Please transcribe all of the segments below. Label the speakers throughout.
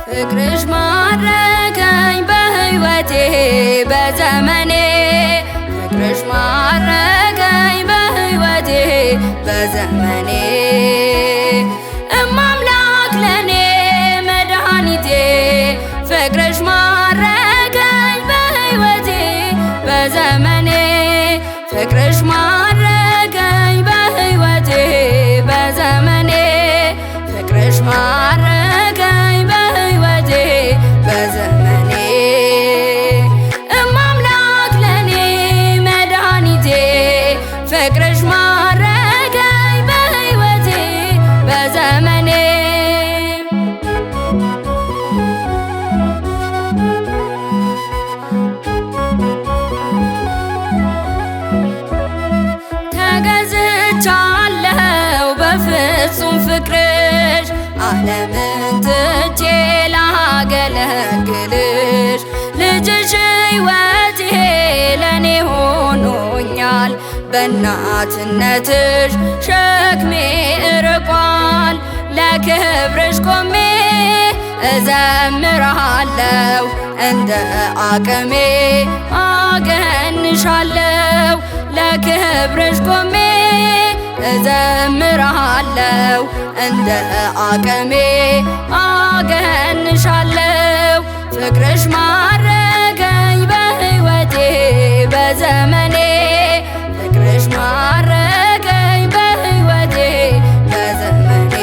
Speaker 1: ፍቅርሽ ማረከኝ በሕይወቴ በዘመኔ ፍቅርሽ ማረከኝ በሕይወቴ በዘመኔ እማምላክ ለኔ መድኃኒቴ ፍቅርሽ ማረከኝ በሕይወቴ በዘመኔ ፍቅርሽ ማረከኝ በሕይወቴ በዘመኔ ፍቅርሽ ማረከኝ በሕይወቴ በዘመኔ እማምላክ ለኔ መድኃኒቴ ፍቅርሽ ማረከኝ በሕይወቴ በዘመኔ ተገዝቻለሁ በፍጹም ፍቅርሽ ዓለምን ትቼ ላገለግልሽ ልጅሽ ሕይወቴ ለኔ ሆኖኛል በእናትነትሽ ሸክሜ እርቋል ለክብርሽ ቆሜ እዘምርሃለሁ እንደ አቅሜ አገንሻለሁ ለክብርሽ ቆሜ እዘምርሃለሁ እንደ አቅሜ አገንሻለሁ ፍቅርሽ ማረከኝ በሕይወቴ በዘመኔ ፍቅርሽ ማረከኝ በሕይወቴ በዘመኔ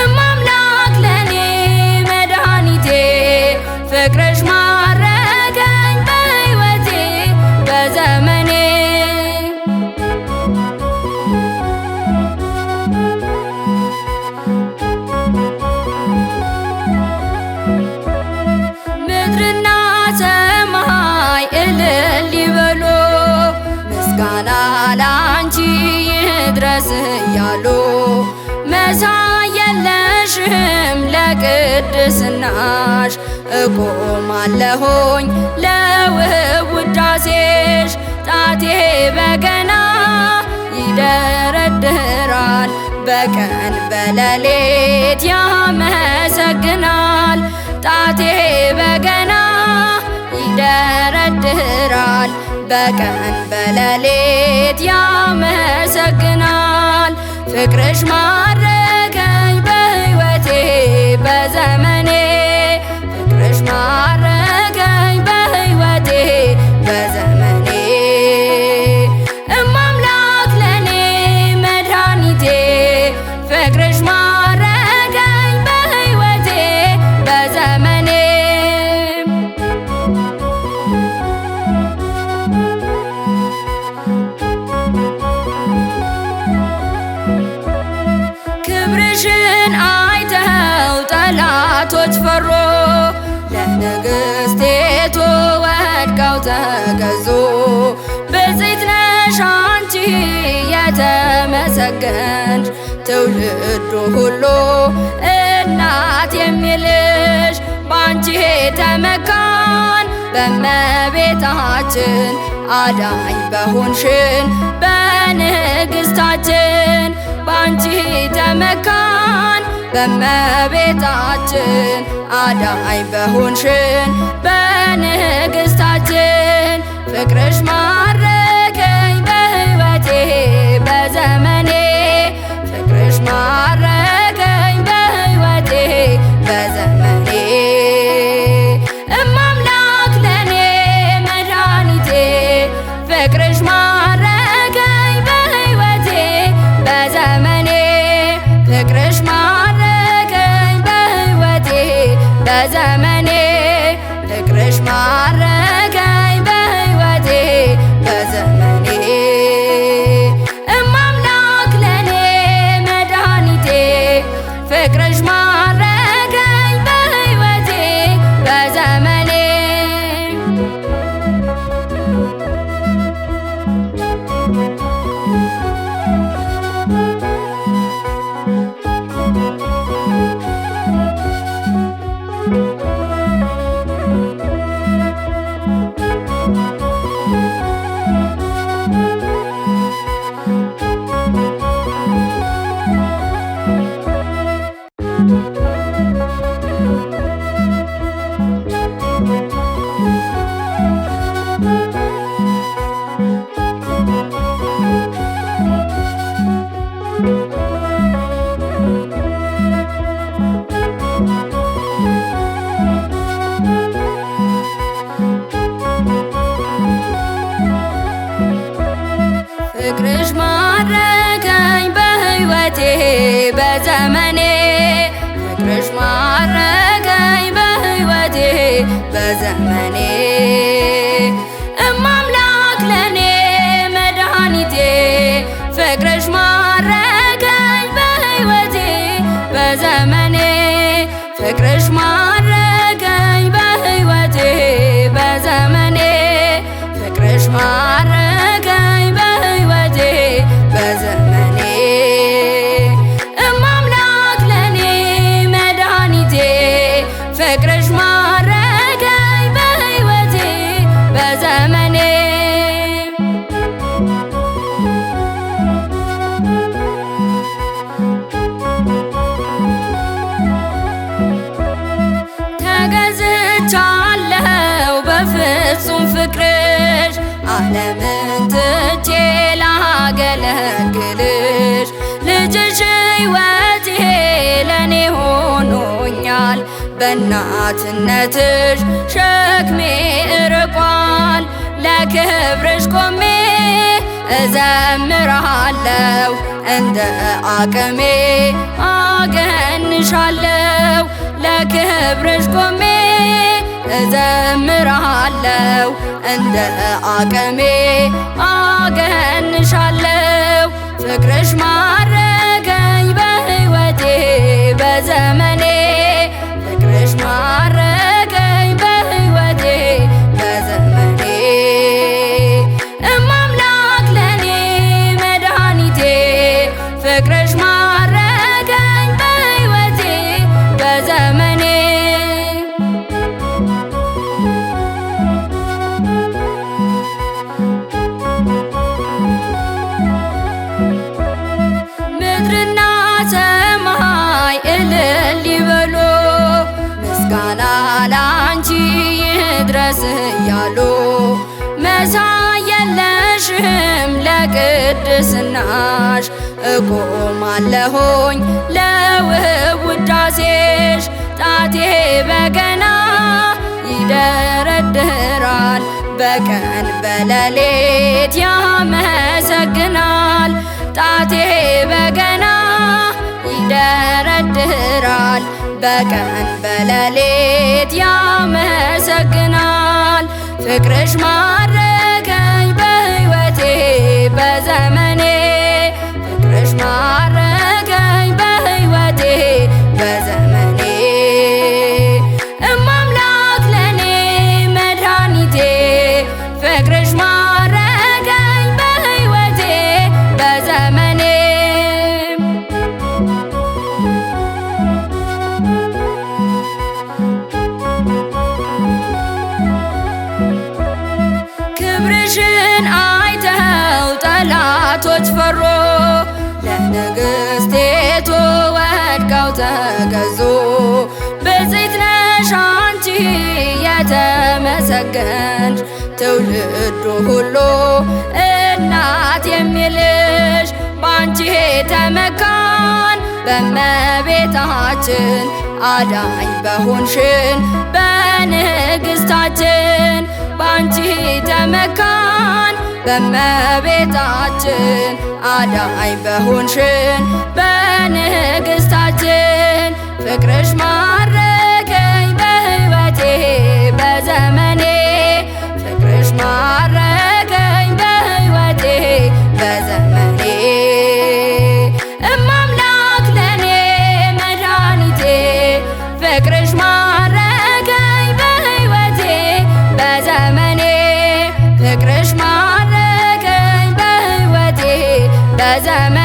Speaker 1: እማምላክ ለኔ መድኃኒቴ ፍቅርሽ ማረከኝ በሕይወቴ በዘመኔ ምድርና ሰማይ እልል ይበሉ ምስጋና ላንቺ ይድረስ እያሉ መሳይ የለሽም ለቅድስናሽ እቆማለሁኝ ለውብ ውዳሴሽ ጣቴ በገና ይደረድራል በቀን በሌሊት ያመሰግናል ጣቴ በገና ይደረድራል በቀን በሌሊት ያመሰግናል ፍቅርሽ ማረከኝ በሕይወቴ በዘመኔ ፍቅርሽ ማረከኝ በሕይወቴ በዘመኔ እማምላክ ለኔ መድኃኒቴ ፍቅርሽ ማረከኝ በሕይወቴ በዘመኔ ክብርሽን አይተው ጠላቶች ፈሩ ለንግሥቲቱ ወድቀው ተገዙ ብፅዕት ነሽ አንቺ የተመሰገንሽ ትውልዱ ሁሉ እናት የሚልሽ ባንቺ ተመካን በእመቤታችን አዳኝ በሆንሽን በንግሥታችን ባንቺ ተመካን በእመቤታችን አዳኝ በሆንሽን በንግሥታችን ፍቅርሽ ማረከኝ በሕይወቴ በዘመኔ ፍቅርሽ ማረከኝ በሕይወቴ በዘመኔ እማምላክ ለኔ መድኃኒቴ ፍቅርሽ ማረከኝ በሕይወቴ በዘመኔ ፍቅርሽ ማረከኝ በሕይወቴ በዘመኔ ፍቅርሽ ማረከኝ በሕይወቴ በዘመኔ ፍቅርሽ ማረከኝ በሕይወቴ በዘመኔ እማምላክ ለኔ መድኃኒቴ ፍቅርሽ ማረከኝ በሕይወቴ በዘመኔ ፍቅርሽ ማረከኝ በሕይወቴ በዘመኔ ፍቅርሽ ማረከኝ በሕይወቴ በዘመኔ እማምላክ ለኔ መድኃኒቴ ፍቅርሽ ማረከኝ በሕይወቴ በዘመኔ ተገዝቻለሁ በፍጹም ፍቅርሽ ዓለምን ትቼ ላገለግልሽ ልጅሽ ሕይወቴ ለኔ ሆኖኛል በእናትነትሽ ሸክሜ እርቋል ለክብርሽ ቆሜ እዘምርሃለሁ እንደ አቅሜ አገንሻለሁ ለክብርሽ ቆሜ እዘምርሃለሁ እንደ አቅሜ አገንሻለሁ ፍቅርሽ ማረከኝ በሕይወቴ በዘመኔ ፍቅርሽ ማረከኝ በሕይወቴ በዘመኔ እማምላክ ለኔ መድኃኒቴ ፍቅርሽ ማረከኝ በሕይወቴ በዘመኔ ምድርና ሰማይ እልል ይበሉ ምስጋና ላንቺ ይድረስ እያሉ መሳይ የለሽም ለቅድስናሽ እቆማለሁኝ ለውብ ውዳሴሽ ጣቴ በገና ይደረድራል በቀን በሌሊት ያመሰግናል ጣቴ በገና ይደረድራል በቀን በሌሊት ያመሰግናል ፍቅርሽ ማረከኝ በሕይወቴ በዘመኔ ፍቅርሽ ማረከኝ በሕይወቴ በዘመኔ እማምላክ ለኔ መድኃኒቴ ፍቅርሽ ማረከኝ በሕይወቴ በዘመኔ ክብርሽን አይተው ጠላቶች ፈሩ ለንግሥቲቱ ወድቀው ተገዙ ብፅዕት ነሽ አንቺ የተመሰገንሽ ትውልዱ ሁሉ እናት የሚልሽ ባንቺ ተመካን በእመቤታችን አዳኝ በሆንሽን በንግሥታችን ባንቺ ተመካን በእመቤታችን አዳኝ በሆንሽን በንግሥታችን ፍቅርሽ ማረከኝ በሕይወቴ በዘመኔ ፍቅርሽ ማረከኝ በሕይወቴ በዘመኔ እማምላክ ለኔ መድኃኒቴ ፍቅርሽ ማረከኝ በሕይወቴ በዘመኔ ፍቅርሽ ማረከኝ በሕይወቴ በዘመኔ